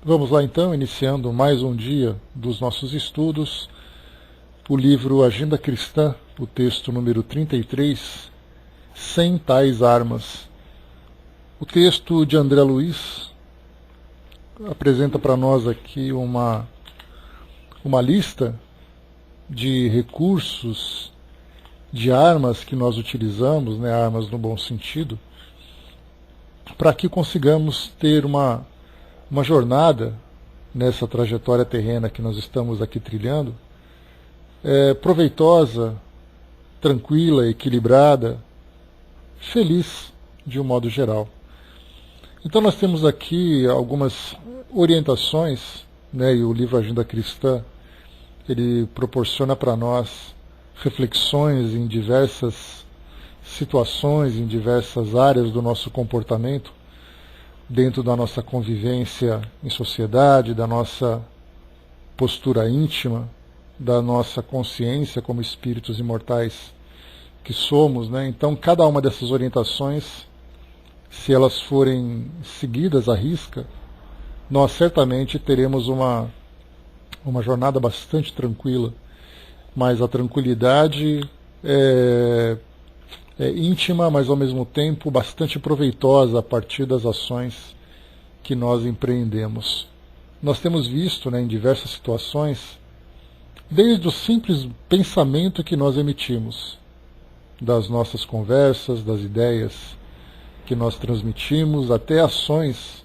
Vamos lá então, iniciando mais um dia dos nossos estudos, o livro Agenda Cristã, o texto número 33, Sem Tais Armas. O texto de André Luiz apresenta para nós aqui uma lista de recursos, de armas que nós utilizamos, armas no bom sentido, para que consigamos ter uma jornada nessa trajetória terrena que nós estamos aqui trilhando, proveitosa, tranquila, equilibrada, feliz de um modo geral. Então nós temos aqui algumas orientações, e o livro Agenda Cristã, ele proporciona para nós reflexões em diversas situações, em diversas áreas do nosso comportamento, dentro da nossa convivência em sociedade, da nossa postura íntima, da nossa consciência como espíritos imortais que somos. Então, cada uma dessas orientações, se elas forem seguidas à risca, nós certamente teremos uma jornada bastante tranquila, mas a tranquilidade é íntima, mas ao mesmo tempo bastante proveitosa a partir das ações que nós empreendemos. Nós temos visto em diversas situações, desde o simples pensamento que nós emitimos, das nossas conversas, das ideias que nós transmitimos, até ações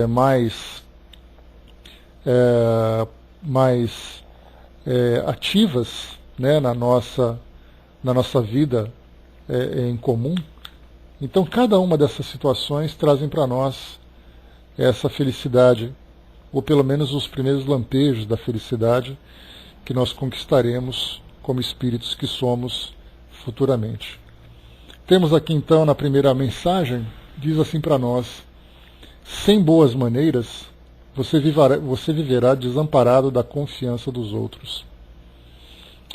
mais ativas na nossa vida em comum. Então, cada uma dessas situações trazem para nós essa felicidade, ou pelo menos os primeiros lampejos da felicidade que nós conquistaremos como espíritos que somos futuramente. Temos aqui então, na primeira mensagem, diz assim para nós: sem boas maneiras, você viverá desamparado da confiança dos outros.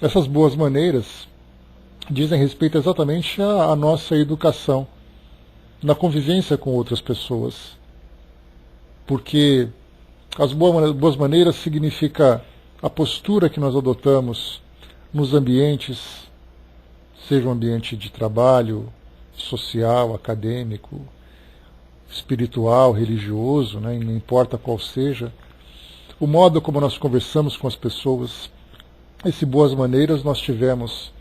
Essas boas maneiras dizem respeito exatamente à nossa educação, na convivência com outras pessoas. Porque as boas maneiras significa a postura que nós adotamos nos ambientes, seja um ambiente de trabalho, social, acadêmico, espiritual, religioso, não importa qual seja, o modo como nós conversamos com as pessoas. Essas boas maneiras nós tivemos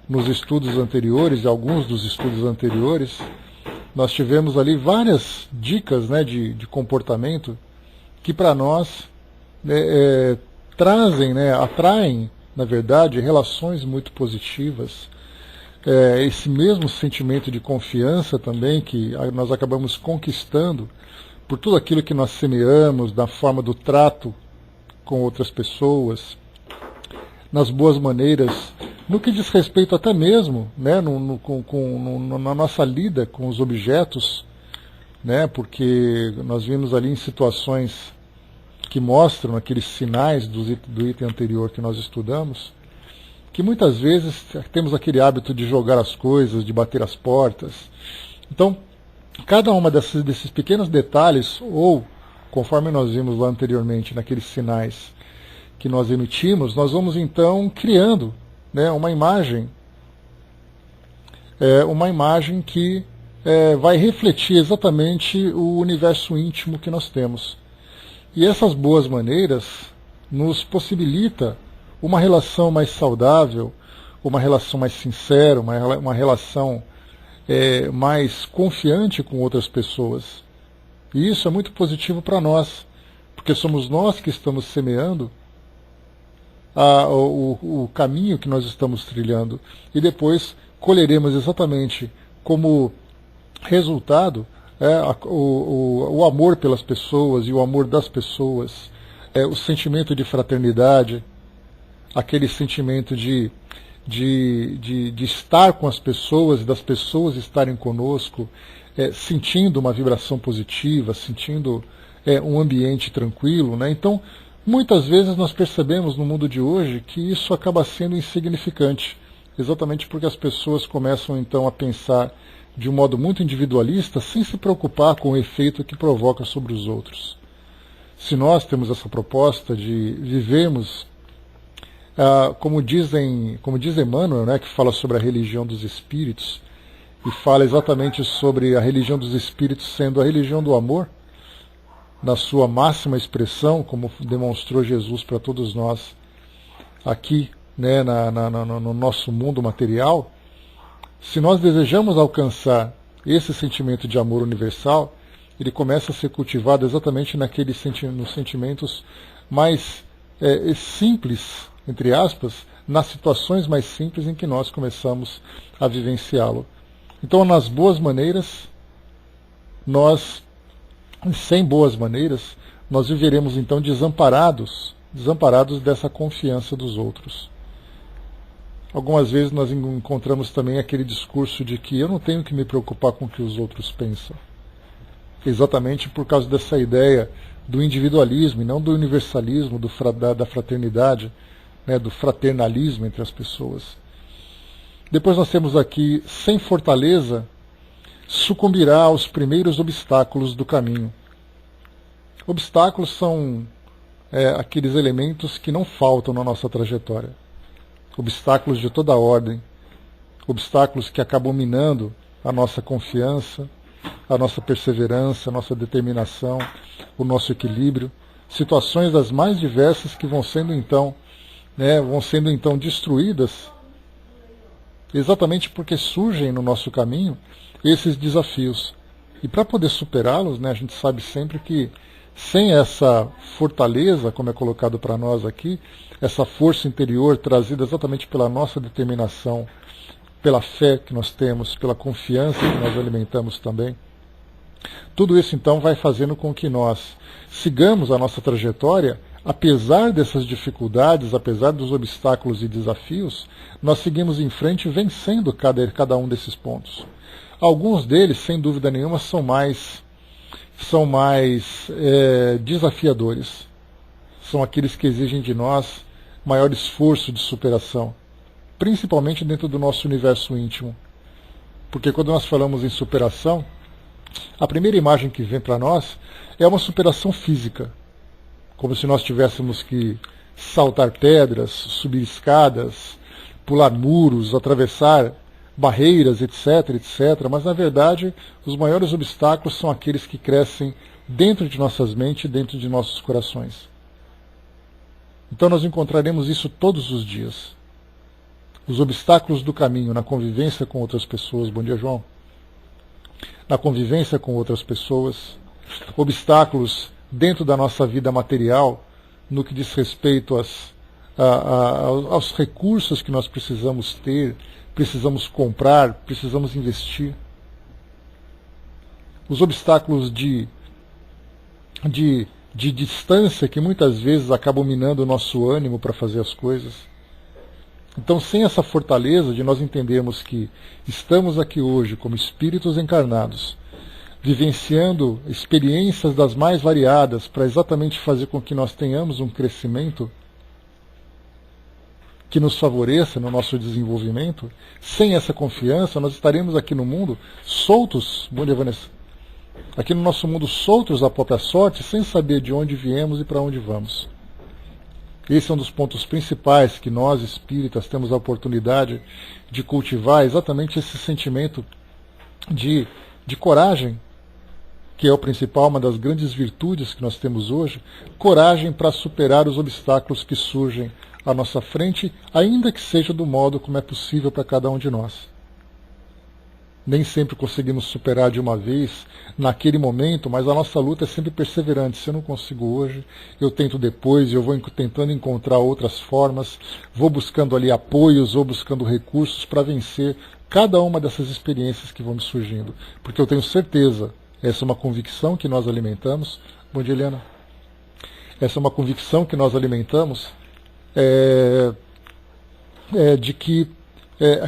nos estudos anteriores, alguns dos estudos anteriores, nós tivemos ali várias dicas de comportamento que para nós atraem, na verdade, relações muito positivas. Esse mesmo sentimento de confiança também que nós acabamos conquistando por tudo aquilo que nós semeamos, na forma do trato com outras pessoas, nas boas maneiras, no que diz respeito até mesmo na nossa lida com os objetos, porque nós vimos ali em situações que mostram aqueles sinais do item anterior que nós estudamos, que muitas vezes temos aquele hábito de jogar as coisas, de bater as portas. Então, cada uma desses pequenos detalhes, ou, conforme nós vimos lá anteriormente, naqueles sinais que nós emitimos, nós vamos então criando uma imagem que vai refletir exatamente o universo íntimo que nós temos. E essas boas maneiras nos possibilita uma relação mais saudável, uma relação mais sincera, uma relação mais confiante com outras pessoas. E isso é muito positivo para nós, porque somos nós que estamos semeando o caminho que nós estamos trilhando, e depois colheremos exatamente como resultado o amor pelas pessoas e o amor das pessoas, o sentimento de fraternidade, aquele sentimento de estar com as pessoas e das pessoas estarem conosco, sentindo uma vibração positiva, sentindo um ambiente tranquilo. Então, muitas vezes nós percebemos no mundo de hoje que isso acaba sendo insignificante, exatamente porque as pessoas começam então a pensar de um modo muito individualista, sem se preocupar com o efeito que provoca sobre os outros. se nós temos essa proposta de vivermos, como diz Emmanuel, né, que fala sobre a religião dos espíritos, e fala exatamente sobre a religião dos espíritos sendo a religião do amor, na sua máxima expressão, como demonstrou Jesus para todos nós aqui, né, no nosso mundo material. Se nós desejamos alcançar esse sentimento de amor universal, ele começa a ser cultivado exatamente nos sentimentos mais simples, entre aspas, nas situações mais simples em que nós começamos a vivenciá-lo. Então, nas boas maneiras, sem boas maneiras, nós viveremos então desamparados dessa confiança dos outros. Algumas vezes nós encontramos também aquele discurso de que eu não tenho que me preocupar com o que os outros pensam. Exatamente por causa dessa ideia do individualismo e não do universalismo, da fraternidade, né, do fraternalismo entre as pessoas. Depois nós temos aqui, sem fortaleza, sucumbirá aos primeiros obstáculos do caminho. Obstáculos são aqueles elementos que não faltam na nossa trajetória. Obstáculos de toda ordem. Obstáculos que acabam minando a nossa confiança, a nossa perseverança, a nossa determinação, o nosso equilíbrio. Situações das mais diversas que vão sendo então destruídas exatamente porque surgem no nosso caminho esses desafios. E para poder superá-los, né, a gente sabe sempre que sem essa fortaleza, como é colocado para nós aqui, essa força interior trazida exatamente pela nossa determinação, pela fé que nós temos, pela confiança que nós alimentamos também, tudo isso então vai fazendo com que nós sigamos a nossa trajetória, apesar dessas dificuldades, apesar dos obstáculos e desafios, nós seguimos em frente vencendo cada um desses pontos. Alguns deles, sem dúvida nenhuma, são mais desafiadores. São aqueles que exigem de nós maior esforço de superação, principalmente dentro do nosso universo íntimo. Porque quando nós falamos em superação, a primeira imagem que vem para nós é uma superação física, como se nós tivéssemos que saltar pedras, subir escadas, pular muros, atravessar barreiras, etc, etc. Mas, na verdade, os maiores obstáculos são aqueles que crescem dentro de nossas mentes, dentro de nossos corações. Então nós encontraremos isso todos os dias. Os obstáculos do caminho na convivência com outras pessoas. Bom dia, João. Na convivência com outras pessoas. Obstáculos dentro da nossa vida material, no que diz respeito aos recursos que nós precisamos ter, precisamos comprar, precisamos investir. Os obstáculos de distância que muitas vezes acabam minando o nosso ânimo para fazer as coisas. Então, sem essa fortaleza de nós entendermos que estamos aqui hoje como espíritos encarnados, vivenciando experiências das mais variadas para exatamente fazer com que nós tenhamos um crescimento que nos favoreça no nosso desenvolvimento, sem essa confiança, nós estaremos aqui no mundo soltos, bom dia, Vanessa, aqui no nosso mundo soltos à própria sorte, sem saber de onde viemos e para onde vamos. Esse é um dos pontos principais que nós, espíritas, temos a oportunidade de cultivar, exatamente esse sentimento de coragem, que é o principal, uma das grandes virtudes que nós temos hoje, coragem para superar os obstáculos que surgem à nossa frente, ainda que seja do modo como é possível para cada um de nós. Nem sempre conseguimos superar de uma vez, naquele momento, mas a nossa luta é sempre perseverante. Se eu não consigo hoje, eu tento depois, eu vou tentando encontrar outras formas, vou buscando ali apoios, vou buscando recursos para vencer cada uma dessas experiências que vão me surgindo. Porque eu tenho certeza, essa é uma convicção que nós alimentamos. Bom dia, Eliana. Essa é uma convicção que nós alimentamos, de que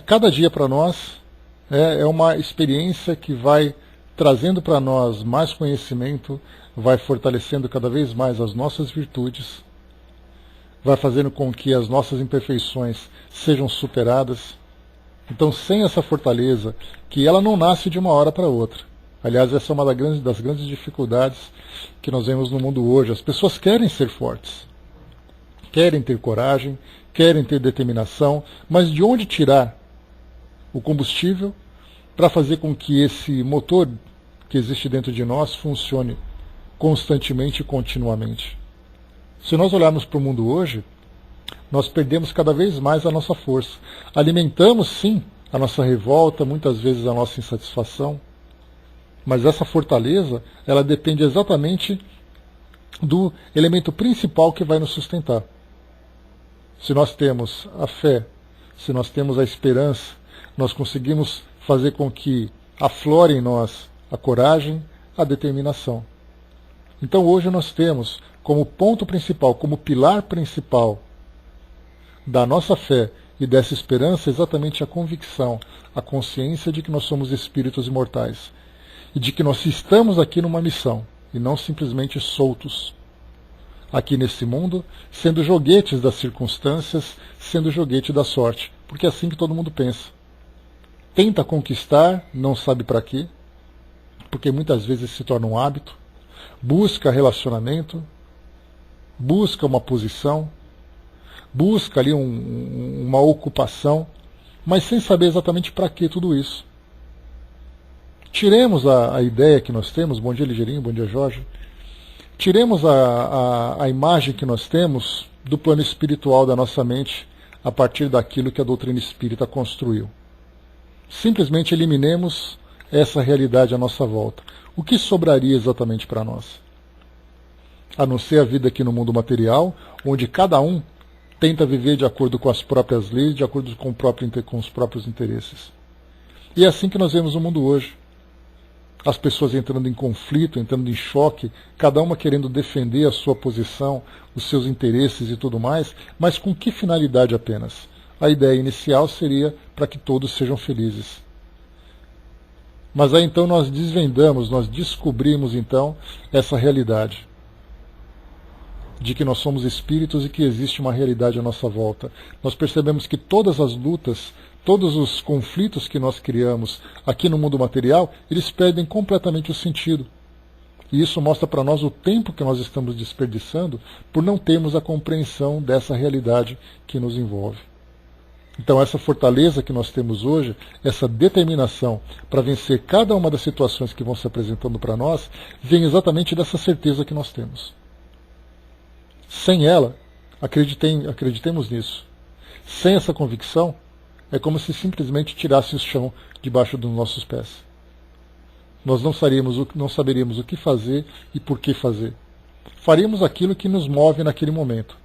cada dia para nós é uma experiência que vai trazendo para nós mais conhecimento, vai fortalecendo cada vez mais as nossas virtudes, vai fazendo com que as nossas imperfeições sejam superadas. Então, sem essa fortaleza, que ela não nasce de uma hora para outra, Aliás, essa é uma das grandes dificuldades que nós vemos no mundo hoje. As pessoas querem ser fortes, querem ter coragem, querem ter determinação, mas de onde tirar o combustível para fazer com que esse motor que existe dentro de nós funcione constantemente e continuamente? Se nós olharmos para o mundo hoje, nós perdemos cada vez mais a nossa força. Alimentamos, sim, a nossa revolta, muitas vezes a nossa insatisfação, mas essa fortaleza, ela depende exatamente do elemento principal que vai nos sustentar. Se nós temos a fé, se nós temos a esperança, nós conseguimos fazer com que aflore em nós a coragem, a determinação. Então hoje nós temos como ponto principal, como pilar principal da nossa fé e dessa esperança exatamente a convicção, a consciência de que nós somos espíritos imortais e de que nós estamos aqui numa missão e não simplesmente soltos aqui nesse mundo, sendo joguetes das circunstâncias, sendo joguete da sorte, porque é assim que todo mundo pensa. Tenta conquistar, não sabe para quê, porque muitas vezes se torna um hábito, busca relacionamento, busca uma posição, busca ali uma ocupação, mas sem saber exatamente para que tudo isso. Tiremos a ideia que nós temos, bom dia Ligeirinho, bom dia Jorge, tiremos a imagem que nós temos do plano espiritual da nossa mente a partir daquilo que a doutrina espírita construiu. Simplesmente eliminemos essa realidade à nossa volta. O que sobraria exatamente para nós? A não ser a vida aqui no mundo material, onde cada um tenta viver de acordo com as próprias leis, de acordo com os próprios interesses. E é assim que nós vemos o mundo hoje. As pessoas entrando em conflito, entrando em choque, cada uma querendo defender a sua posição, os seus interesses e tudo mais, mas com que finalidade apenas? A ideia inicial seria para que todos sejam felizes. Mas aí então nós desvendamos, nós descobrimos então essa realidade de que nós somos espíritos e que existe uma realidade à nossa volta. Nós percebemos que todas as lutas, todos os conflitos que nós criamos aqui no mundo material, eles perdem completamente o sentido. E isso mostra para nós o tempo que nós estamos desperdiçando por não termos a compreensão dessa realidade que nos envolve. Então essa fortaleza que nós temos hoje, essa determinação para vencer cada uma das situações que vão se apresentando para nós, vem exatamente dessa certeza que nós temos. Sem ela, acreditemos nisso, sem essa convicção, é como se simplesmente tirasse o chão debaixo dos nossos pés. Nós não saberíamos o que fazer e por que fazer. Faríamos aquilo que nos move naquele momento.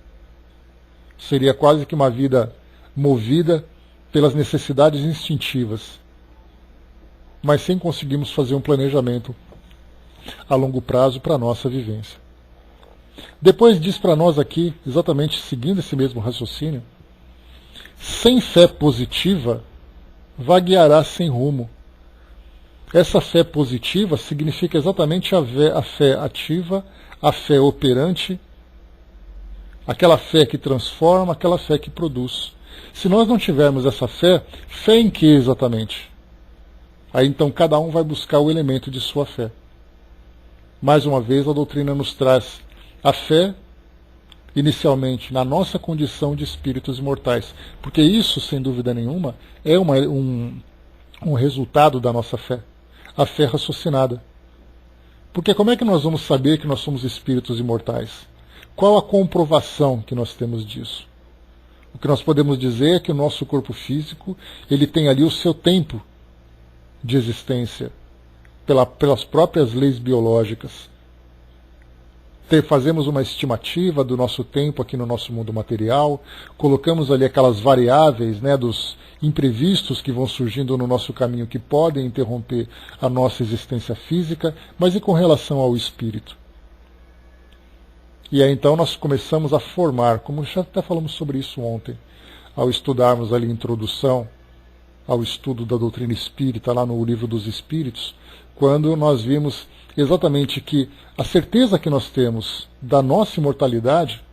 Seria quase que uma vida movida pelas necessidades instintivas, mas sem conseguirmos fazer um planejamento a longo prazo para a nossa vivência. Depois diz para nós aqui, exatamente seguindo esse mesmo raciocínio, sem fé positiva, vagueará sem rumo. Essa fé positiva significa exatamente a fé ativa, a fé operante, aquela fé que transforma, aquela fé que produz. Se nós não tivermos essa fé, fé em que exatamente? Aí então cada um vai buscar o elemento de sua fé. Mais uma vez a doutrina nos traz a fé, inicialmente, na nossa condição de espíritos imortais. Porque isso, sem dúvida nenhuma, é um resultado da nossa fé. A fé raciocinada. Porque como é que nós vamos saber que nós somos espíritos imortais? Qual a comprovação que nós temos disso? O que nós podemos dizer é que o nosso corpo físico, ele tem ali o seu tempo de existência, pelas próprias leis biológicas. Fazemos uma estimativa do nosso tempo aqui no nosso mundo material, colocamos ali aquelas variáveis, né, dos imprevistos que vão surgindo no nosso caminho que podem interromper a nossa existência física, mas e com relação ao espírito? E aí então nós começamos a formar, como já até falamos sobre isso ontem, ao estudarmos ali a introdução ao estudo da doutrina espírita, lá no Livro dos Espíritos, quando nós vimos exatamente que a certeza que nós temos da nossa imortalidade,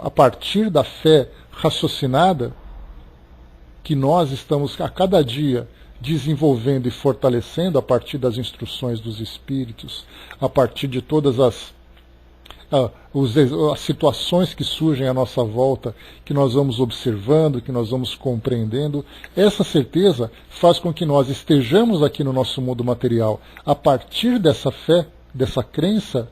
a partir da fé raciocinada, que nós estamos a cada dia desenvolvendo e fortalecendo a partir das instruções dos Espíritos, a partir de todas as situações que surgem à nossa volta, que nós vamos observando, que nós vamos compreendendo. Essa certeza faz com que nós estejamos aqui no nosso mundo material a partir dessa fé, dessa crença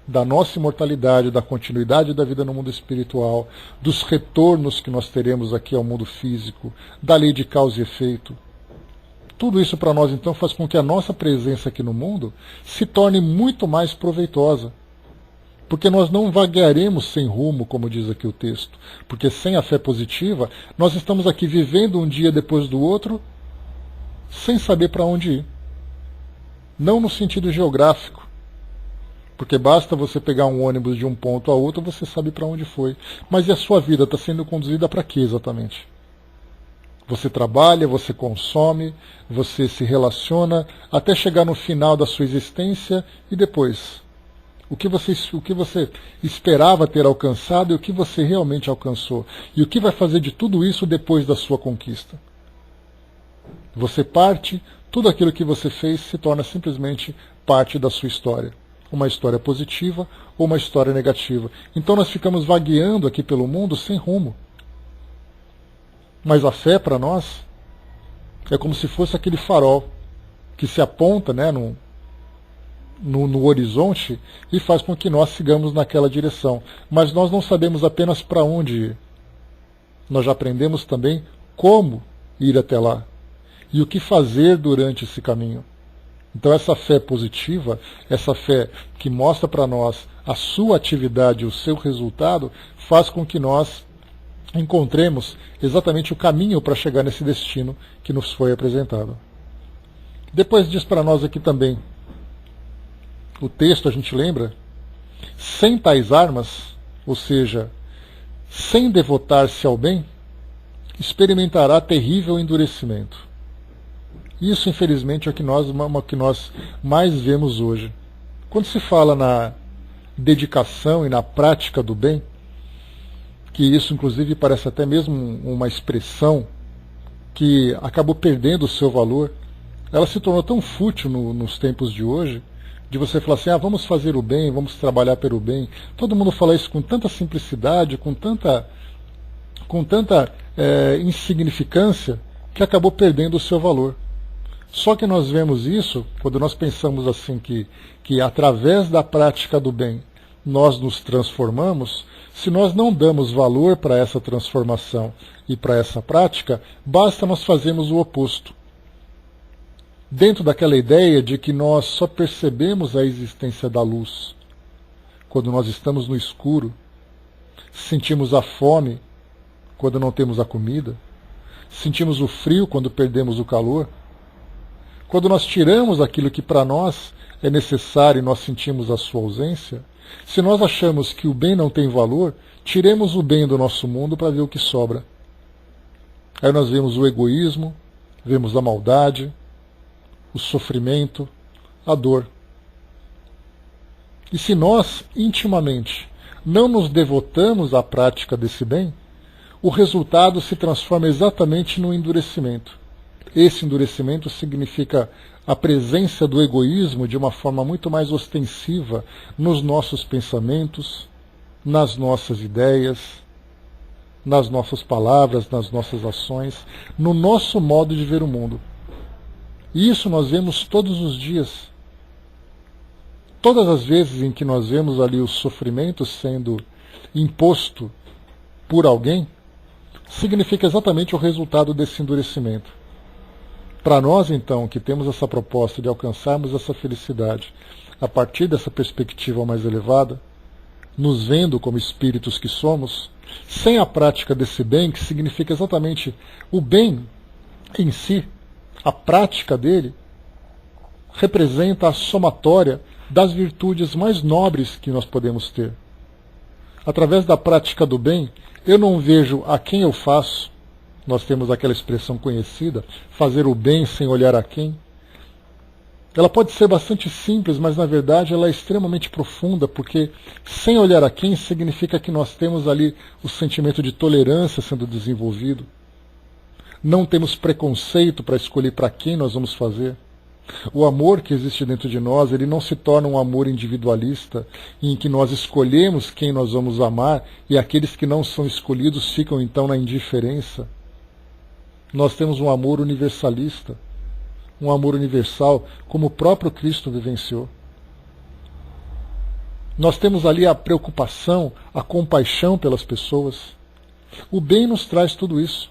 da nossa imortalidade, da continuidade da vida no mundo espiritual, dos retornos que nós teremos aqui ao mundo físico, da lei de causa e efeito. Tudo isso para nós, então, faz com que a nossa presença aqui no mundo se torne muito mais proveitosa. Porque nós não vaguearemos sem rumo, como diz aqui o texto. Porque sem a fé positiva, nós estamos aqui vivendo um dia depois do outro, sem saber para onde ir. Não no sentido geográfico. Porque basta você pegar um ônibus de um ponto a outro, você sabe para onde foi. Mas e a sua vida está sendo conduzida para quê exatamente? Você trabalha, você consome, você se relaciona, até chegar no final da sua existência e depois. O que você esperava ter alcançado e o que você realmente alcançou. E o que vai fazer de tudo isso depois da sua conquista. Você parte, tudo aquilo que você fez se torna simplesmente parte da sua história. Uma história positiva ou uma história negativa. Então nós ficamos vagueando aqui pelo mundo sem rumo. Mas a fé para nós é como se fosse aquele farol que se aponta, né, no horizonte e faz com que nós sigamos naquela direção. Mas nós não sabemos apenas para onde ir. Nós já aprendemos também como ir até lá e o que fazer durante esse caminho. Então essa fé positiva, essa fé que mostra para nós a sua atividade, o seu resultado, faz com que nós encontremos exatamente o caminho para chegar nesse destino que nos foi apresentado. Depois diz para nós aqui também, o texto, a gente lembra, sem tais armas, ou seja, sem devotar-se ao bem, experimentará terrível endurecimento. Isso, infelizmente, é o que nós mais vemos hoje. Quando se fala na dedicação e na prática do bem, que isso, inclusive, parece até mesmo uma expressão que acabou perdendo o seu valor, ela se tornou tão fútil nos tempos de hoje, de você falar assim, vamos fazer o bem, vamos trabalhar pelo bem. Todo mundo fala isso com tanta simplicidade, com tanta insignificância, que acabou perdendo o seu valor. Só que nós vemos isso, quando nós pensamos assim, que através da prática do bem, nós nos transformamos. Se nós não damos valor para essa transformação e para essa prática, basta nós fazermos o oposto. Dentro daquela ideia de que nós só percebemos a existência da luz quando nós estamos no escuro, sentimos a fome quando não temos a comida, sentimos o frio quando perdemos o calor, quando nós tiramos aquilo que para nós é necessário e nós sentimos a sua ausência, se nós achamos que o bem não tem valor, tiremos o bem do nosso mundo para ver o que sobra. Aí nós vemos o egoísmo, vemos a maldade, o sofrimento, a dor. E se nós, intimamente, não nos devotamos à prática desse bem, o resultado se transforma exatamente no endurecimento. Esse endurecimento significa a presença do egoísmo de uma forma muito mais ostensiva nos nossos pensamentos, nas nossas ideias, nas nossas palavras, nas nossas ações, no nosso modo de ver o mundo. E isso nós vemos todos os dias. Todas as vezes em que nós vemos ali o sofrimento sendo imposto por alguém, significa exatamente o resultado desse endurecimento. Para nós, então, que temos essa proposta de alcançarmos essa felicidade a partir dessa perspectiva mais elevada, nos vendo como espíritos que somos, sem a prática desse bem, que significa exatamente o bem em si, a prática dele representa a somatória das virtudes mais nobres que nós podemos ter. Através da prática do bem, eu não vejo a quem eu faço. Nós temos aquela expressão conhecida, fazer o bem sem olhar a quem. Ela pode ser bastante simples, mas na verdade ela é extremamente profunda, porque sem olhar a quem significa que nós temos ali o sentimento de tolerância sendo desenvolvido. não temos preconceito para escolher para quem nós vamos fazer. O amor que existe dentro de nós, ele não se torna um amor individualista, em que nós escolhemos quem nós vamos amar e aqueles que não são escolhidos ficam então na indiferença. Nós temos um amor universalista, um amor universal, como o próprio Cristo vivenciou. Nós temos ali a preocupação, a compaixão pelas pessoas. O bem nos traz tudo isso.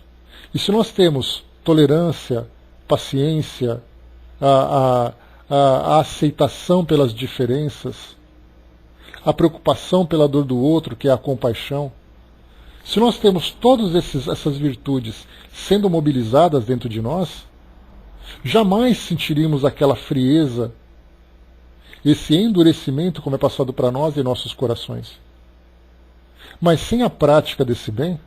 E se nós temos tolerância, paciência, a aceitação pelas diferenças, a preocupação pela dor do outro, que é a compaixão, se nós temos todas essas virtudes sendo mobilizadas dentro de nós, jamais sentiríamos aquela frieza, esse endurecimento como é passado para nós em nossos corações. Mas sem a prática desse bem,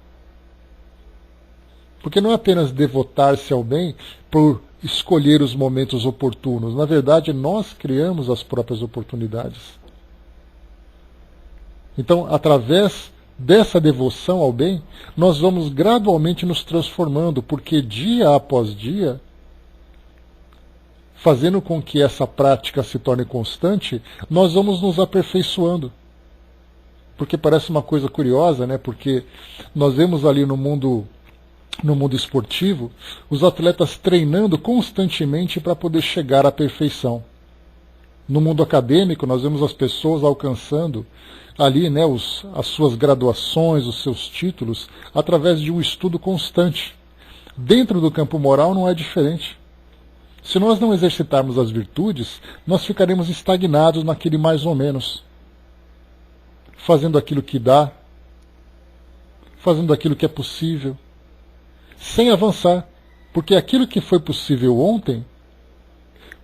porque não é apenas devotar-se ao bem por escolher os momentos oportunos. Na verdade, nós criamos as próprias oportunidades. Então, através dessa devoção ao bem, nós vamos gradualmente nos transformando, porque dia após dia, fazendo com que essa prática se torne constante, nós vamos nos aperfeiçoando. Porque parece uma coisa curiosa, né? Porque nós vemos ali no mundo esportivo, os atletas treinando constantemente para poder chegar à perfeição. No mundo acadêmico, nós vemos as pessoas alcançando ali, né, as suas graduações, os seus títulos, através de um estudo constante. Dentro do campo moral não é diferente. Se nós não exercitarmos as virtudes, nós ficaremos estagnados naquele mais ou menos, fazendo aquilo que dá, fazendo aquilo que é possível, sem avançar, porque aquilo que foi possível ontem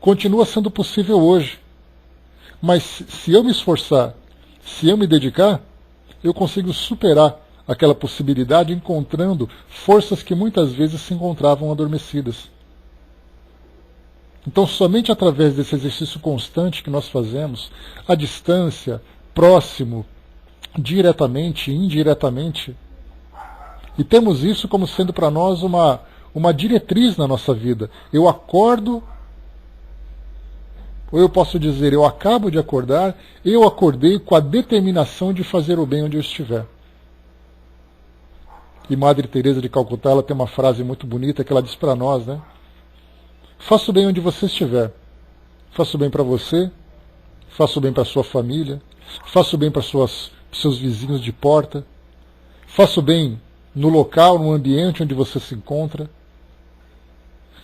continua sendo possível hoje. Mas se eu me esforçar, se eu me dedicar, eu consigo superar aquela possibilidade encontrando forças que muitas vezes se encontravam adormecidas. Então, somente através desse exercício constante que nós fazemos, à distância, próximo, diretamente e indiretamente, e temos isso como sendo para nós uma diretriz na nossa vida. Eu acordo, ou eu posso dizer, eu acabo de acordar, eu acordei com a determinação de fazer o bem onde eu estiver. E Madre Teresa de Calcutá, ela tem uma frase muito bonita que ela diz para nós, né? Faça o bem onde você estiver. Faça o bem para você, faça o bem para sua família, faça o bem para seus vizinhos de porta, faça o bem no local, no ambiente onde você se encontra.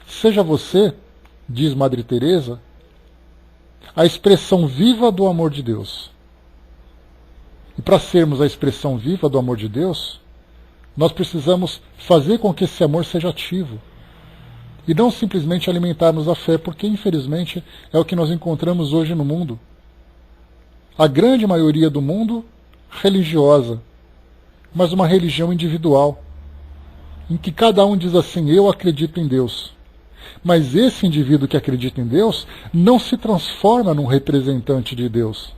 Seja você, diz Madre Teresa, a expressão viva do amor de Deus. E para sermos a expressão viva do amor de Deus, nós precisamos fazer com que esse amor seja ativo. E não simplesmente alimentarmos a fé, porque infelizmente é o que nós encontramos hoje no mundo. A grande maioria do mundo religiosa, mas uma religião individual, em que cada um diz assim, eu acredito em Deus. Mas esse indivíduo que acredita em Deus não se transforma num representante de Deus.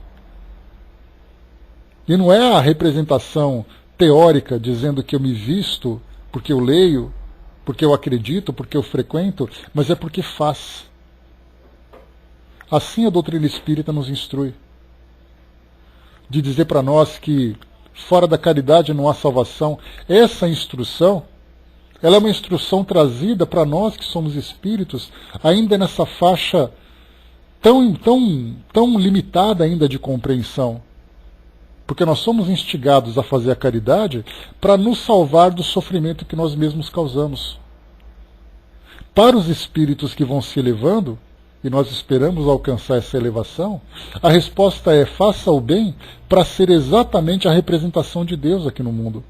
E não é a representação teórica dizendo que eu me visto porque eu leio, porque eu acredito, porque eu frequento, mas é porque faz. Assim a doutrina espírita nos instrui. De dizer para nós que fora da caridade não há salvação. Essa instrução, ela é uma instrução trazida para nós que somos espíritos, ainda nessa faixa tão limitada ainda de compreensão. Porque nós somos instigados a fazer a caridade para nos salvar do sofrimento que nós mesmos causamos. Para os espíritos que vão se elevando, e nós esperamos alcançar essa elevação, a resposta é: faça o bem para ser exatamente a representação de Deus aqui no mundo.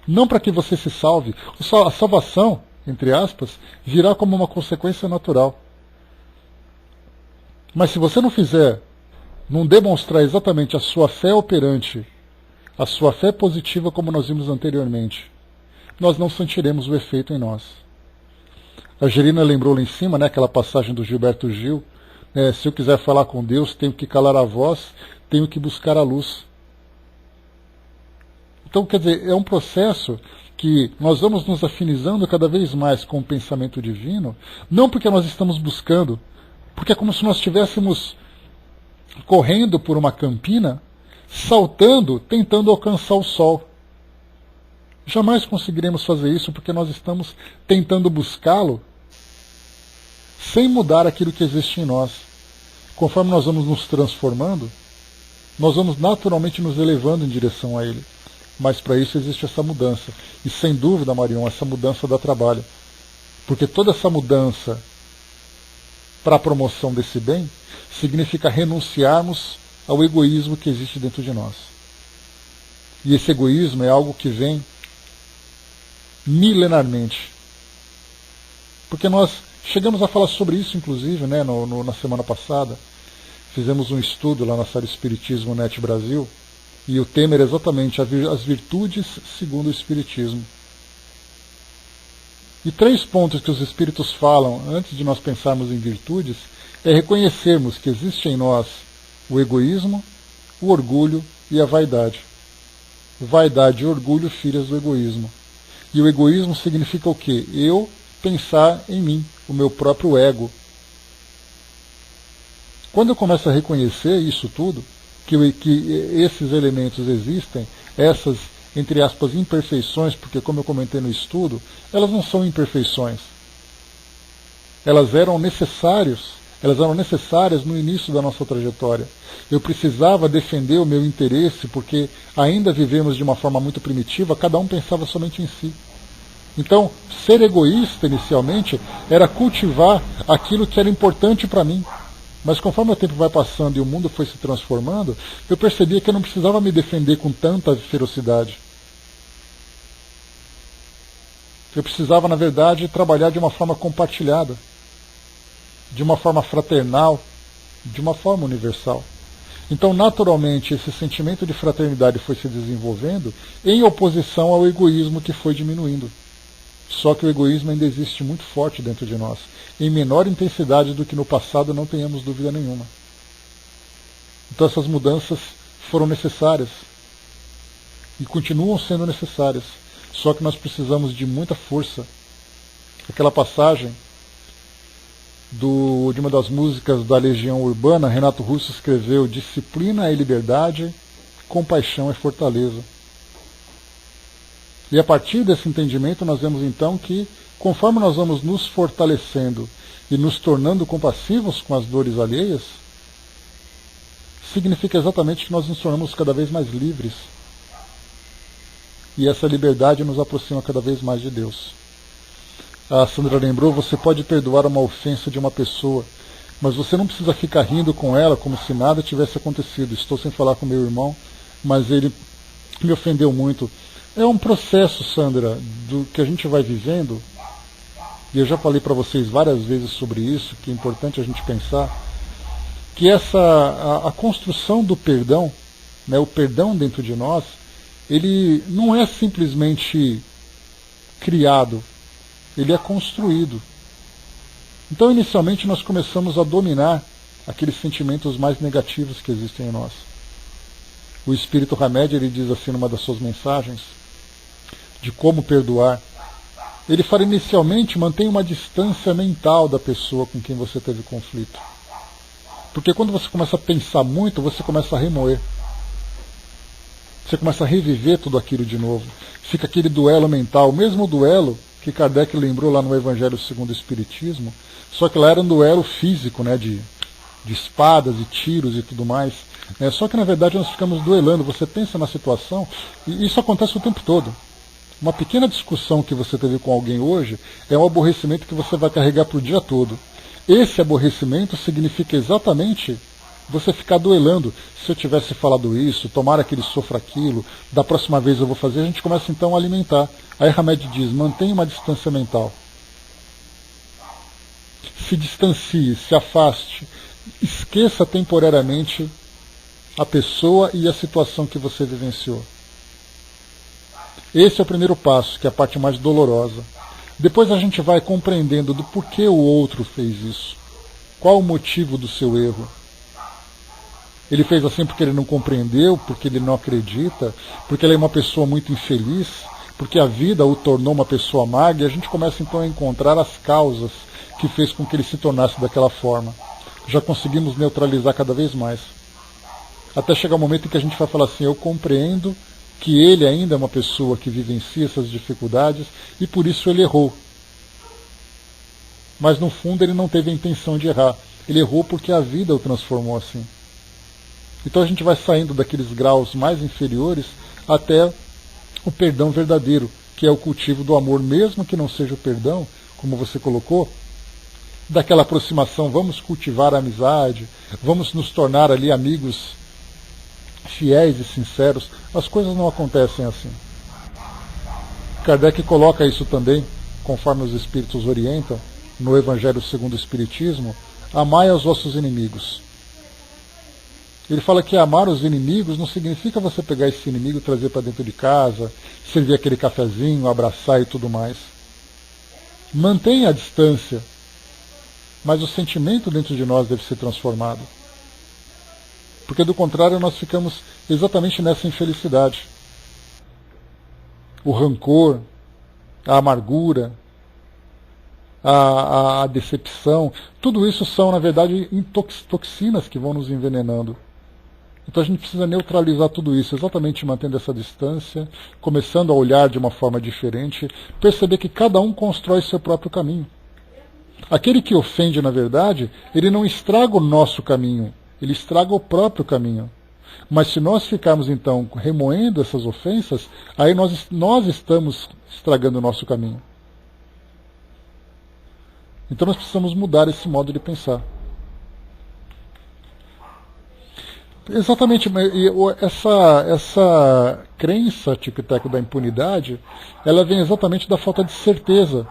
Não para que você se salve. A salvação, entre aspas, virá como uma consequência natural. Mas se você não fizer, não demonstrar exatamente a sua fé operante, a sua fé positiva como nós vimos anteriormente, nós não sentiremos o efeito em nós. A Gerina lembrou lá em cima, né, aquela passagem do Gilberto Gil, se eu quiser falar com Deus, tenho que calar a voz, tenho que buscar a luz. Então, quer dizer, é um processo que nós vamos nos afinizando cada vez mais com o pensamento divino, não porque nós estamos buscando, porque é como se nós estivéssemos correndo por uma campina, saltando, tentando alcançar o sol. Jamais conseguiremos fazer isso porque nós estamos tentando buscá-lo sem mudar aquilo que existe em nós. Conforme nós vamos nos transformando, nós vamos naturalmente nos elevando em direção a ele. Mas para isso existe essa mudança. E sem dúvida, Marion, essa mudança dá trabalho. Porque toda essa mudança para a promoção desse bem significa renunciarmos ao egoísmo que existe dentro de nós. E esse egoísmo é algo que vem milenarmente. Porque nós chegamos a falar sobre isso, inclusive, né, na semana passada. Fizemos um estudo lá na série Espiritismo Net Brasil, e o tema era exatamente as virtudes segundo o Espiritismo. E 3 pontos que os Espíritos falam antes de nós pensarmos em virtudes é reconhecermos que existe em nós o egoísmo, o orgulho e a vaidade. Vaidade e orgulho, filhas do egoísmo. E o egoísmo significa o quê? Eu pensar em mim, o meu próprio ego. Quando eu começo a reconhecer isso tudo, que esses elementos existem, essas, entre aspas, imperfeições, porque como eu comentei no estudo, elas não são imperfeições. Elas eram necessárias no início da nossa trajetória. Eu precisava defender o meu interesse, porque ainda vivemos de uma forma muito primitiva, cada um pensava somente em si. Então, ser egoísta inicialmente era cultivar aquilo que era importante para mim. Mas conforme o tempo vai passando e o mundo foi se transformando, eu percebia que eu não precisava me defender com tanta ferocidade. Eu precisava, na verdade, trabalhar de uma forma compartilhada, de uma forma fraternal, de uma forma universal. Então, naturalmente, esse sentimento de fraternidade foi se desenvolvendo em oposição ao egoísmo que foi diminuindo. Só que o egoísmo ainda existe muito forte dentro de nós, em menor intensidade do que no passado, não tenhamos dúvida nenhuma. Então essas mudanças foram necessárias e continuam sendo necessárias, só que nós precisamos de muita força. Aquela passagem de uma das músicas da Legião Urbana, Renato Russo escreveu: disciplina é liberdade, compaixão é fortaleza. E a partir desse entendimento nós vemos então que, conforme nós vamos nos fortalecendo e nos tornando compassivos com as dores alheias, significa exatamente que nós nos tornamos cada vez mais livres. E essa liberdade nos aproxima cada vez mais de Deus. A Sandra lembrou, você pode perdoar uma ofensa de uma pessoa, mas você não precisa ficar rindo com ela como se nada tivesse acontecido. Estou sem falar com meu irmão, mas ele me ofendeu muito. É um processo, Sandra, do que a gente vai vivendo, e eu já falei para vocês várias vezes sobre isso, que é importante a gente pensar, que a construção do perdão, né, o perdão dentro de nós, ele não é simplesmente criado, ele é construído. Então, inicialmente, nós começamos a dominar aqueles sentimentos mais negativos que existem em nós. O Espírito Hamed, ele diz assim numa das suas mensagens, de como perdoar. Ele fala inicialmente, mantenha uma distância mental da pessoa com quem você teve conflito. Porque quando você começa a pensar muito, você começa a remoer. Você começa a reviver tudo aquilo de novo. Fica aquele duelo mental, o mesmo duelo que Kardec lembrou lá no Evangelho segundo o Espiritismo, só que lá era um duelo físico, né, de espadas e tiros e tudo mais. Só que na verdade nós ficamos duelando. Você pensa na situação, e isso acontece o tempo todo. Uma pequena discussão que você teve com alguém hoje é um aborrecimento que você vai carregar para o dia todo. Esse aborrecimento significa exatamente você ficar duelando. Se eu tivesse falado isso, tomara que ele sofra aquilo, da próxima vez eu vou fazer, a gente começa então a alimentar. Aí Hamed diz, mantenha uma distância mental. Se distancie, se afaste, esqueça temporariamente a pessoa e a situação que você vivenciou. Esse é o primeiro passo, que é a parte mais dolorosa. Depois a gente vai compreendendo do porquê o outro fez isso. Qual o motivo do seu erro? Ele fez assim porque ele não compreendeu, porque ele não acredita, porque ele é uma pessoa muito infeliz, porque a vida o tornou uma pessoa amarga, e a gente começa então a encontrar as causas que fez com que ele se tornasse daquela forma. Já conseguimos neutralizar cada vez mais. Até chegar o momento em que a gente vai falar assim, eu compreendo que ele ainda é uma pessoa que vivencia essas dificuldades e por isso ele errou. Mas no fundo ele não teve a intenção de errar. Ele errou porque a vida o transformou assim. Então a gente vai saindo daqueles graus mais inferiores até o perdão verdadeiro, que é o cultivo do amor, mesmo que não seja o perdão, como você colocou, daquela aproximação, vamos cultivar a amizade, vamos nos tornar ali amigos fiéis e sinceros. As coisas não acontecem assim. Kardec coloca isso também, conforme os Espíritos orientam, no Evangelho segundo o Espiritismo, amai aos vossos inimigos. Ele fala que amar os inimigos não significa você pegar esse inimigo e trazer para dentro de casa, servir aquele cafezinho, abraçar e tudo mais. Mantenha a distância, mas o sentimento dentro de nós deve ser transformado. Porque do contrário nós ficamos exatamente nessa infelicidade. O rancor, a amargura, a decepção, tudo isso são, na verdade, toxinas que vão nos envenenando. Então a gente precisa neutralizar tudo isso, exatamente mantendo essa distância, começando a olhar de uma forma diferente, perceber que cada um constrói seu próprio caminho. Aquele que ofende, na verdade, ele não estraga o nosso caminho, ele estraga o próprio caminho. Mas se nós ficarmos, então, remoendo essas ofensas, aí nós estamos estragando o nosso caminho. Então nós precisamos mudar esse modo de pensar. Exatamente, essa crença tic-tac da impunidade, ela vem exatamente da falta de certeza.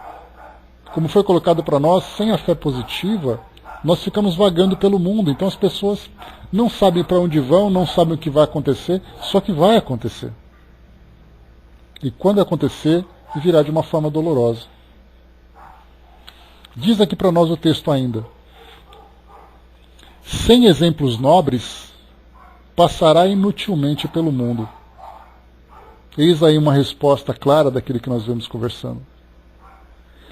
Como foi colocado para nós, sem a fé positiva, nós ficamos vagando pelo mundo. Então as pessoas não sabem para onde vão, não sabem o que vai acontecer, só que vai acontecer. E quando acontecer, virá de uma forma dolorosa. Diz aqui para nós o texto ainda: sem exemplos nobres, passará inutilmente pelo mundo. Eis aí uma resposta clara daquilo que nós vemos conversando.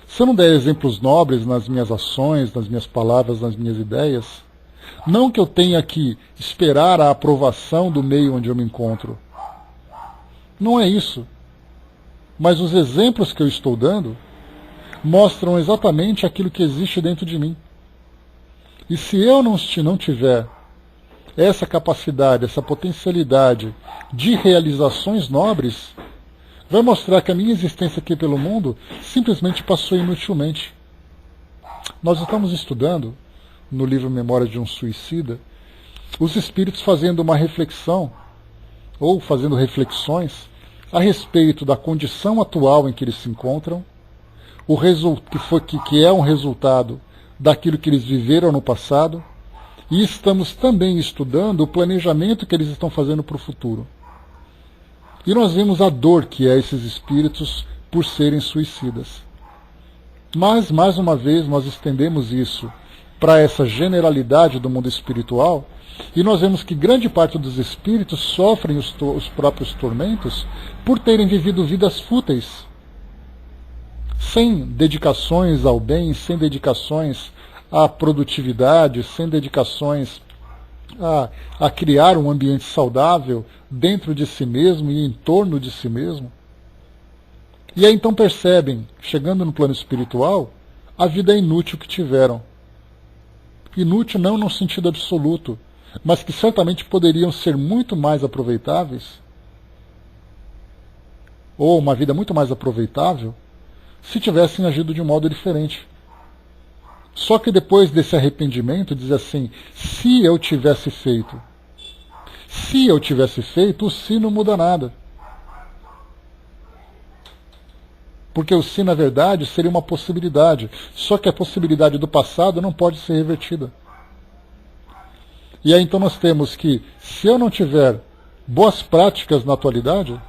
Se eu não der exemplos nobres nas minhas ações, nas minhas palavras, nas minhas ideias, não que eu tenha que esperar a aprovação do meio onde eu me encontro. Não é isso. Mas os exemplos que eu estou dando mostram exatamente aquilo que existe dentro de mim. E se eu não tiver essa capacidade, essa potencialidade de realizações nobres, vai mostrar que a minha existência aqui pelo mundo simplesmente passou inutilmente. Nós estamos estudando, no livro Memória de um Suicida, os espíritos fazendo uma reflexão, ou fazendo reflexões, a respeito da condição atual em que eles se encontram, que é um resultado daquilo que eles viveram no passado, e estamos também estudando o planejamento que eles estão fazendo para o futuro. E nós vimos a dor que é esses espíritos por serem suicidas. Mas, mais uma vez, nós estendemos isso para essa generalidade do mundo espiritual, e nós vemos que grande parte dos espíritos sofrem os próprios tormentos por terem vivido vidas fúteis, sem dedicações ao bem, sem dedicações à produtividade, sem dedicações a criar um ambiente saudável dentro de si mesmo e em torno de si mesmo. E aí então percebem, chegando no plano espiritual, a vida inútil que tiveram. Inútil não no sentido absoluto, mas que certamente poderiam ser muito mais aproveitáveis, ou uma vida muito mais aproveitável, se tivessem agido de um modo diferente. Só que depois desse arrependimento, diz assim, se eu tivesse feito, o se não muda nada. Porque o se, na verdade, seria uma possibilidade. Só que a possibilidade do passado não pode ser revertida. E aí então nós temos que, se eu não tiver boas práticas na atualidade,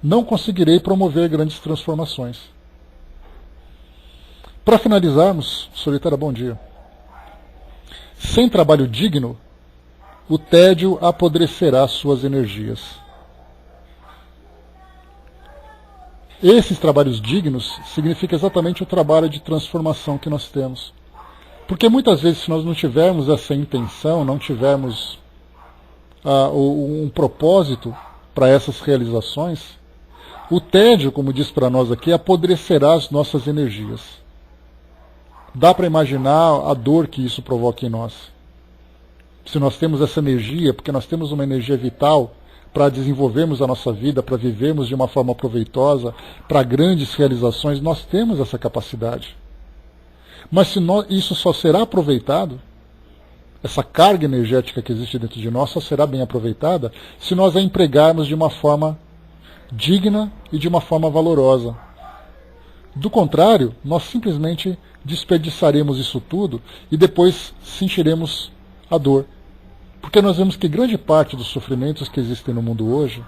não conseguirei promover grandes transformações. Para finalizarmos, Solitária, bom dia. Sem trabalho digno, o tédio apodrecerá suas energias. Esses trabalhos dignos significa exatamente o trabalho de transformação que nós temos. Porque muitas vezes, se nós não tivermos essa intenção, não tivermos um propósito para essas realizações, o tédio, como diz para nós aqui, apodrecerá as nossas energias. Dá para imaginar a dor que isso provoca em nós. Se nós temos essa energia, porque nós temos uma energia vital para desenvolvermos a nossa vida, para vivermos de uma forma proveitosa, para grandes realizações, nós temos essa capacidade. Mas se isso só será aproveitado, essa carga energética que existe dentro de nós só será bem aproveitada se nós a empregarmos de uma forma digna e de uma forma valorosa. Do contrário, nós simplesmente desperdiçaremos isso tudo e depois sentiremos a dor. Porque nós vemos que grande parte dos sofrimentos que existem no mundo hoje,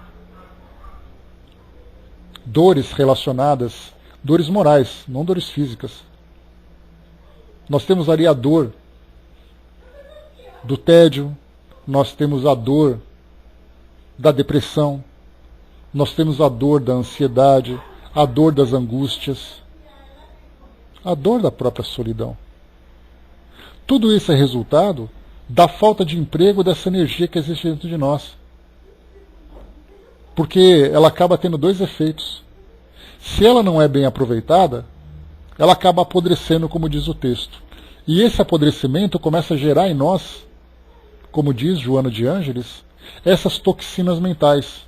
dores relacionadas, dores morais, não dores físicas. Nós temos ali a dor do tédio, nós temos a dor da depressão, nós temos a dor da ansiedade, a dor das angústias, a dor da própria solidão. Tudo isso é resultado da falta de emprego dessa energia que existe dentro de nós. Porque ela acaba tendo dois efeitos. Se ela não é bem aproveitada, ela acaba apodrecendo, como diz o texto. E esse apodrecimento começa a gerar em nós, como diz Joana de Ângeles, essas toxinas mentais.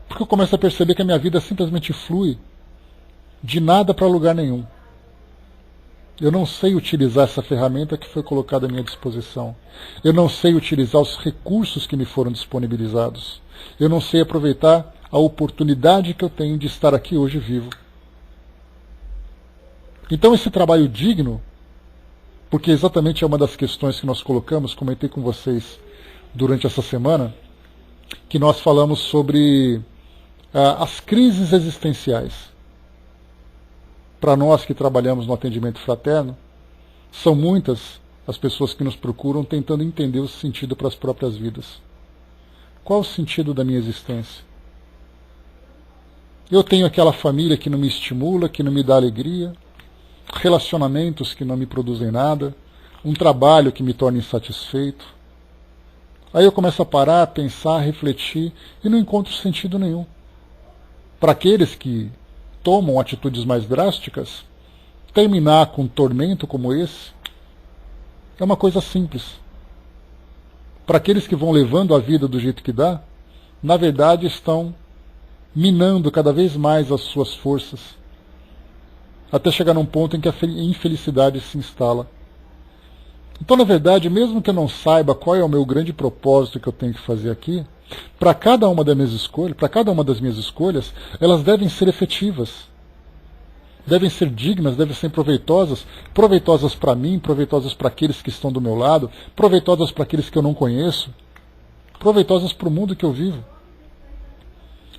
Porque eu começo a perceber que a minha vida simplesmente flui de nada para lugar nenhum. Eu não sei utilizar essa ferramenta que foi colocada à minha disposição. Eu não sei utilizar os recursos que me foram disponibilizados. Eu não sei aproveitar a oportunidade que eu tenho de estar aqui hoje vivo. Então esse trabalho digno, porque exatamente é uma das questões que nós colocamos, comentei com vocês durante essa semana, que nós falamos sobre as crises existenciais. Para nós que trabalhamos no atendimento fraterno, são muitas as pessoas que nos procuram tentando entender o sentido para as próprias vidas. Qual o sentido da minha existência? Eu tenho aquela família que não me estimula, que não me dá alegria, relacionamentos que não me produzem nada, um trabalho que me torna insatisfeito. Aí eu começo a parar, pensar, refletir e não encontro sentido nenhum. Para aqueles que tomam atitudes mais drásticas, terminar com um tormento como esse é uma coisa simples. Para aqueles que vão levando a vida do jeito que dá, na verdade estão minando cada vez mais as suas forças, até chegar num ponto em que a infelicidade se instala. Então, na verdade, mesmo que eu não saiba qual é o meu grande propósito que eu tenho que fazer aqui, para cada uma das minhas escolhas, elas devem ser efetivas, devem ser dignas, devem ser proveitosas, proveitosas para mim, proveitosas para aqueles que estão do meu lado, proveitosas para aqueles que eu não conheço, proveitosas para o mundo que eu vivo.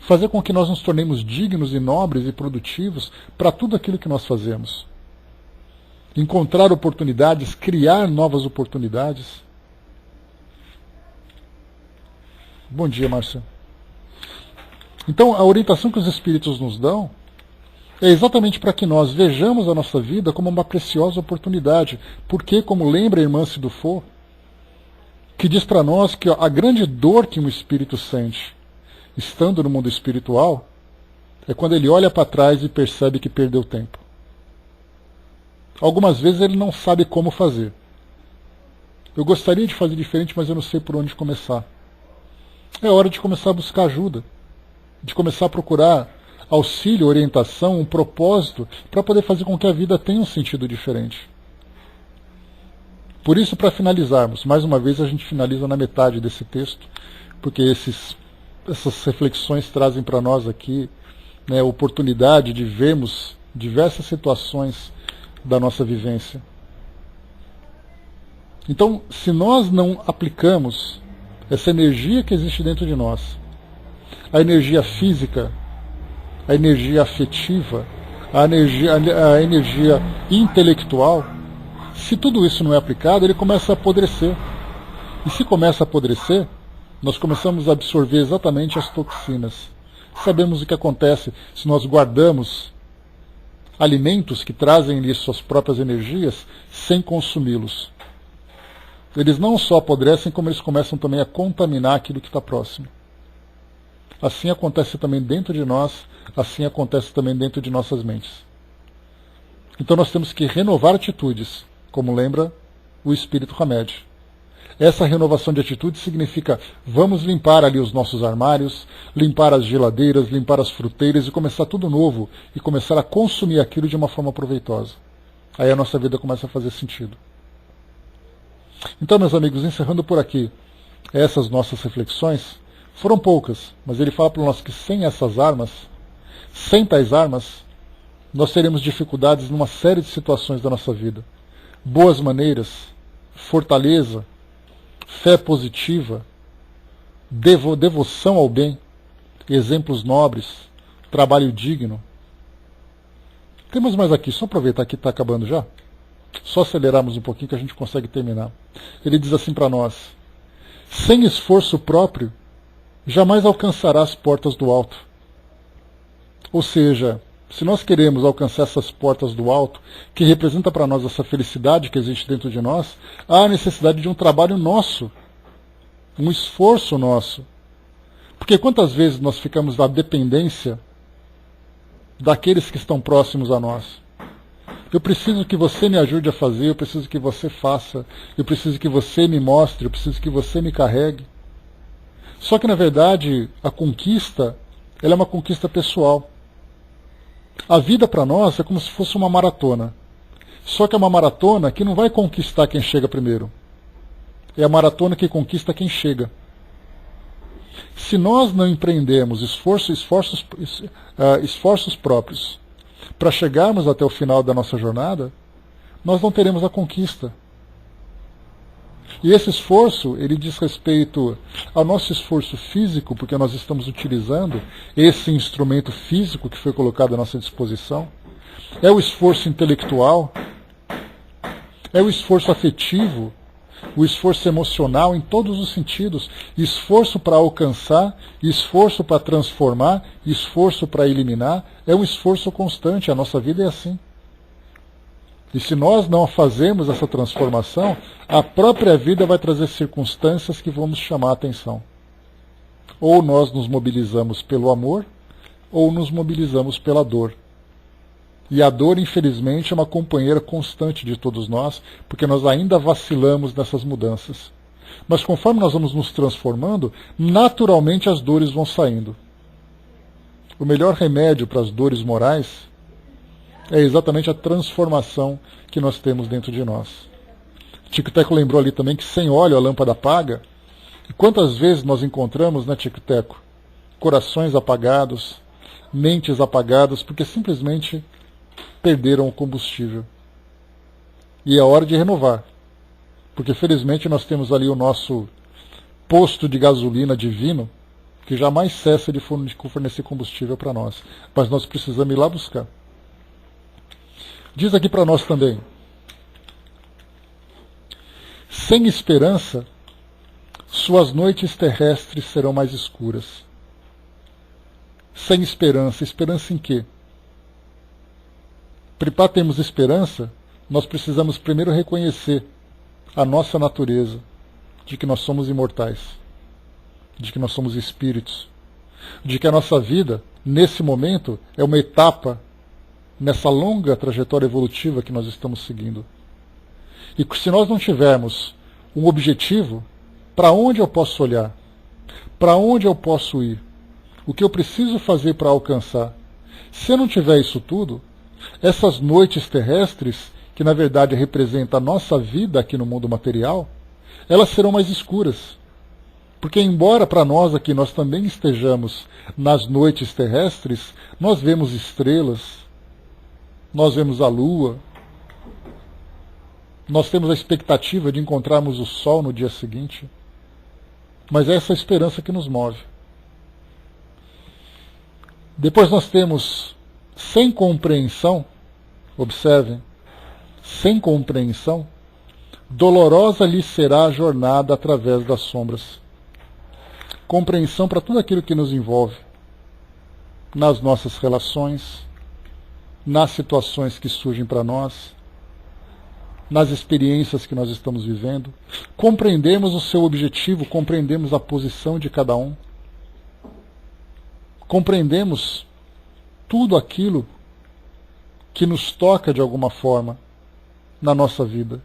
Fazer com que nós nos tornemos dignos e nobres e produtivos para tudo aquilo que nós fazemos. Encontrar oportunidades, criar novas oportunidades. Bom dia, Márcia. Então, a orientação que os Espíritos nos dão é exatamente para que nós vejamos a nossa vida como uma preciosa oportunidade. Porque, como lembra a irmã Sidufo, que diz para nós que a grande dor que um espírito sente, estando no mundo espiritual, é quando ele olha para trás e percebe que perdeu tempo. Algumas vezes ele não sabe como fazer. Eu gostaria de fazer diferente, mas eu não sei por onde começar. É hora de começar a buscar ajuda, de começar a procurar auxílio, orientação, um propósito, para poder fazer com que a vida tenha um sentido diferente. Por isso, para finalizarmos, mais uma vez a gente finaliza na metade desse texto, porque essas reflexões trazem para nós aqui, né, a oportunidade de vermos diversas situações da nossa vivência. Então, se nós não aplicamos essa energia que existe dentro de nós, a energia física, a energia afetiva, a energia intelectual, se tudo isso não é aplicado, ele começa a apodrecer. E se começa a apodrecer, nós começamos a absorver exatamente as toxinas. Sabemos o que acontece se nós guardamos alimentos que trazem lhe suas próprias energias sem consumi-los. Eles não só apodrecem, como eles começam também a contaminar aquilo que está próximo. Assim acontece também dentro de nós, assim acontece também dentro de nossas mentes. Então nós temos que renovar atitudes, como lembra o Espírito Hamed. Essa renovação de atitude significa vamos limpar ali os nossos armários, limpar as geladeiras, limpar as fruteiras e começar tudo novo e começar a consumir aquilo de uma forma proveitosa. Aí a nossa vida começa a fazer sentido. Então, meus amigos, encerrando por aqui essas nossas reflexões, foram poucas, mas ele fala para nós que sem essas armas, sem tais armas, nós teremos dificuldades numa série de situações da nossa vida. Boas maneiras, fortaleza, fé positiva, devoção ao bem, exemplos nobres, trabalho digno. Temos mais aqui, só aproveitar que está acabando já. Só acelerarmos um pouquinho que a gente consegue terminar. Ele diz assim para nós: sem esforço próprio, jamais alcançará as portas do alto. Ou seja, se nós queremos alcançar essas portas do alto, que representa para nós essa felicidade que existe dentro de nós, há a necessidade de um trabalho nosso, um esforço nosso. Porque quantas vezes nós ficamos na dependência daqueles que estão próximos a nós? Eu preciso que você me ajude a fazer, eu preciso que você faça, eu preciso que você me mostre, eu preciso que você me carregue. Só que, na verdade, a conquista, ela é uma conquista pessoal. A vida para nós é como se fosse uma maratona. Só que é uma maratona que não vai conquistar quem chega primeiro. É a maratona que conquista quem chega. Se nós não empreendemos esforços próprios para chegarmos até o final da nossa jornada, nós não teremos a conquista. E esse esforço, ele diz respeito ao nosso esforço físico, porque nós estamos utilizando esse instrumento físico que foi colocado à nossa disposição. É o esforço intelectual, é o esforço afetivo, o esforço emocional em todos os sentidos, esforço para alcançar, esforço para transformar, esforço para eliminar, é um esforço constante, a nossa vida é assim. E se nós não fazemos essa transformação, a própria vida vai trazer circunstâncias que vão nos chamar a atenção. Ou nós nos mobilizamos pelo amor, ou nos mobilizamos pela dor. E a dor, infelizmente, é uma companheira constante de todos nós, porque nós ainda vacilamos nessas mudanças. Mas conforme nós vamos nos transformando, naturalmente as dores vão saindo. O melhor remédio para as dores morais é exatamente a transformação que nós temos dentro de nós. Tico Teco lembrou ali também que sem óleo a lâmpada apaga. E quantas vezes nós encontramos, né, Tico Teco, corações apagados, mentes apagadas, porque simplesmente perderam o combustível. E é hora de renovar. Porque felizmente nós temos ali o nosso posto de gasolina divino, que jamais cessa de fornecer combustível para nós. Mas nós precisamos ir lá buscar. Diz aqui para nós também: sem esperança, suas noites terrestres serão mais escuras. Sem esperança. Esperança em quê? Para termos esperança, nós precisamos primeiro reconhecer a nossa natureza, de que nós somos imortais, de que nós somos espíritos, de que a nossa vida, nesse momento, é uma etapa nessa longa trajetória evolutiva que nós estamos seguindo. E se nós não tivermos um objetivo, para onde eu posso olhar? Para onde eu posso ir? O que eu preciso fazer para alcançar? Se eu não tiver isso tudo, essas noites terrestres, que na verdade representam a nossa vida aqui no mundo material, elas serão mais escuras. Porque embora para nós aqui nós também estejamos nas noites terrestres, nós vemos estrelas, nós vemos a lua, nós temos a expectativa de encontrarmos o sol no dia seguinte, mas é essa esperança que nos move. Depois nós temos, sem compreensão, observem, sem compreensão, dolorosa lhe será a jornada através das sombras. Compreensão para tudo aquilo que nos envolve. nas nossas relações, nas situações que surgem para nós, nas experiências que nós estamos vivendo. Compreendemos o seu objetivo, compreendemos a posição de cada um, compreendemos tudo aquilo que nos toca de alguma forma na nossa vida.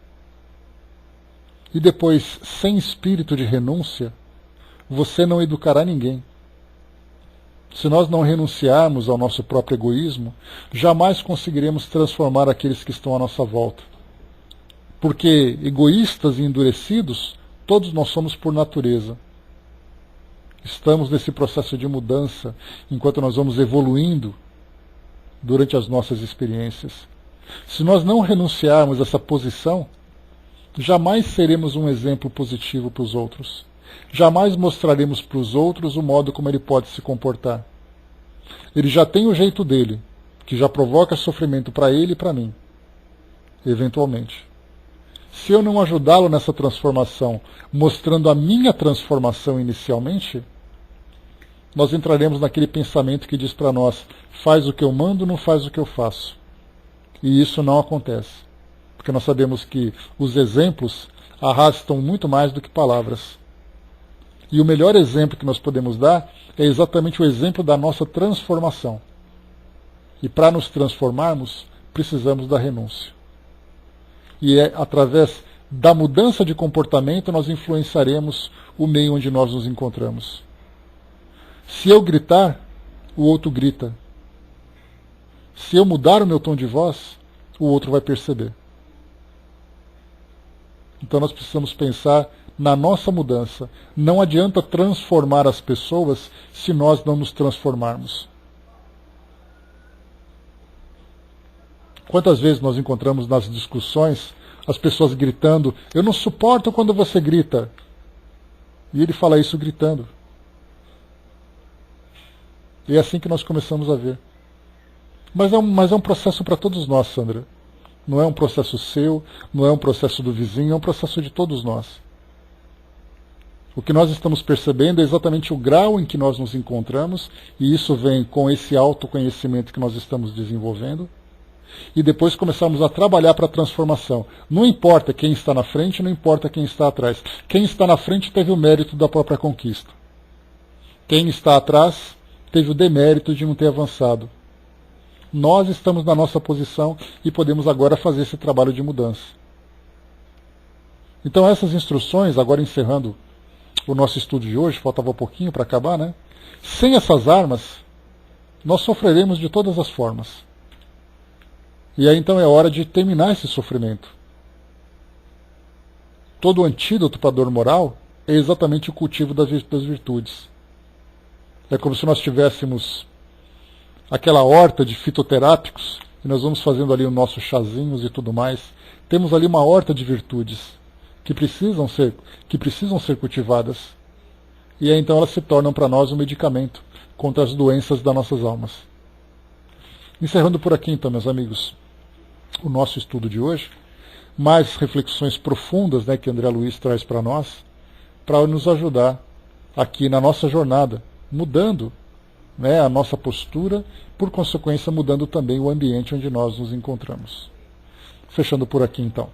E depois, sem espírito de renúncia, você não educará ninguém. Se nós não renunciarmos ao nosso próprio egoísmo, jamais conseguiremos transformar aqueles que estão à nossa volta. Porque egoístas e endurecidos, todos nós somos por natureza. Estamos nesse processo de mudança, enquanto nós vamos evoluindo durante as nossas experiências. Se nós não renunciarmos a essa posição, jamais seremos um exemplo positivo para os outros. Jamais mostraremos para os outros o modo como ele pode se comportar. Ele já tem o jeito dele, que já provoca sofrimento para ele e para mim, eventualmente. Se eu não ajudá-lo nessa transformação, mostrando a minha transformação inicialmente, nós entraremos naquele pensamento que diz para nós: faz o que eu mando, não faz o que eu faço. E isso não acontece, porque nós sabemos que os exemplos arrastam muito mais do que palavras. E o melhor exemplo que nós podemos dar é exatamente o exemplo da nossa transformação. E para nos transformarmos, precisamos da renúncia. E é através da mudança de comportamento nós influenciaremos o meio onde nós nos encontramos. Se eu gritar, o outro grita. Se eu mudar o meu tom de voz, o outro vai perceber. Então nós precisamos pensar na nossa mudança. Não adianta transformar as pessoas se nós não nos transformarmos. Quantas vezes nós encontramos nas discussões as pessoas gritando: eu não suporto quando você grita. E ele fala isso gritando. E é assim que nós começamos a ver. Mas é um processo para todos nós, Sandra. Não é um processo seu, não é um processo do vizinho, é um processo de todos nós. O que nós estamos percebendo é exatamente o grau em que nós nos encontramos, e isso vem com esse autoconhecimento que nós estamos desenvolvendo, e depois começarmos a trabalhar para a transformação. Não importa quem está na frente, não importa quem está atrás. Quem está na frente teve o mérito da própria conquista. Quem está atrás teve o demérito de não ter avançado. Nós estamos na nossa posição e podemos agora fazer esse trabalho de mudança. Então essas instruções, agora encerrando o nosso estudo de hoje, faltava um pouquinho para acabar, né? Sem essas armas, nós sofreremos de todas as formas. E aí então é hora de terminar esse sofrimento. Todo o antídoto para a dor moral é exatamente o cultivo das virtudes. É como se nós tivéssemos aquela horta de fitoterápicos, e nós vamos fazendo ali os nossos chazinhos e tudo mais. Temos ali uma horta de virtudes que precisam ser cultivadas. E aí então elas se tornam para nós um medicamento contra as doenças das nossas almas. Encerrando por aqui então, meus amigos, o nosso estudo de hoje. Mais reflexões profundas, né, que André Luiz traz para nós, para nos ajudar aqui na nossa jornada, mudando, né, a nossa postura, por consequência mudando também o ambiente onde nós nos encontramos. Fechando por aqui então.